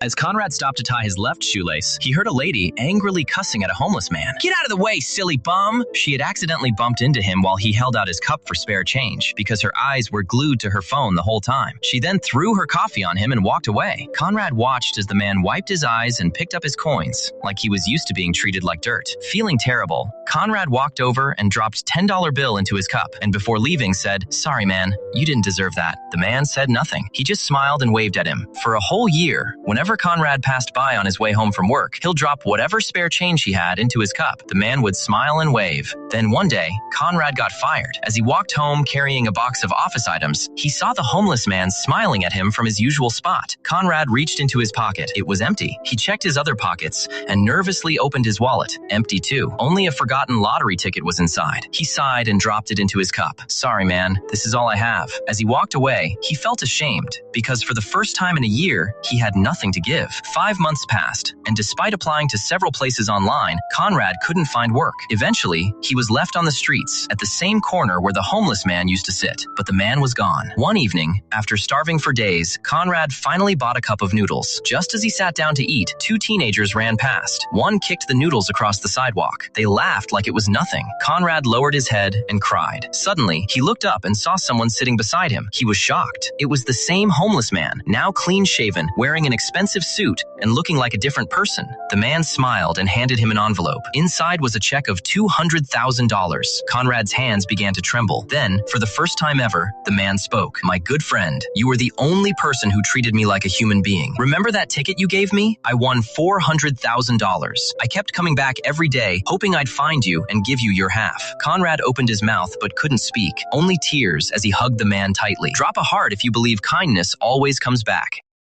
As Conrad stopped to tie his left shoelace, he heard a lady angrily cussing at a homeless man. "Get out of the way, silly bum!" She had accidentally bumped into him while he held out his cup for spare change, because her eyes were glued to her phone the whole time. She then threw her coffee on him and walked away. Conrad watched as the man wiped his eyes and picked up his coins, like he was used to being treated like dirt. Feeling terrible, Conrad walked over and dropped $10 bill into his cup, and before leaving said, "Sorry, man, you didn't deserve that." The man said nothing. He just smiled and waved at him. For a whole year, whenever Conrad passed by on his way home from work, he'll drop whatever spare change he had into his cup. The man would smile and wave. Then one day, Conrad got fired. As he walked home carrying a box of office items, he saw the homeless man smiling at him from his usual spot. Conrad reached into his pocket. It was empty. He checked his other pockets and nervously opened his wallet. Empty too. Only a forgotten lottery ticket was inside. He sighed and dropped it into his cup. "Sorry, man, this is all I have." As he walked away, he felt ashamed because for the first time in a year, he had nothing to give. 5 months passed, and despite applying to several places online, Conrad couldn't find work. Eventually, he was left on the streets at the same corner where the homeless man used to sit, but the man was gone. One evening, after starving for days, Conrad finally bought a cup of noodles. Just as he sat down to eat, 2 teenagers ran past. One kicked the noodles across the sidewalk. They laughed like it was nothing. Conrad lowered his head and cried. Suddenly, he looked up and saw someone sitting beside him. He was shocked. It was the same homeless man, now clean-shaven, wearing an expensive suit and looking like a different person. The man smiled and handed him an envelope. Inside was a check of $200,000. Conrad's hands began to tremble. Then, for the first time ever, the man spoke. "My good friend, you were the only person who treated me like a human being. Remember that ticket you gave me? I won $400,000. I kept coming back every day, hoping I'd find you and give you your half." Conrad opened his mouth but couldn't speak, only tears as he hugged the man tightly. Drop a heart if you believe kindness always comes back.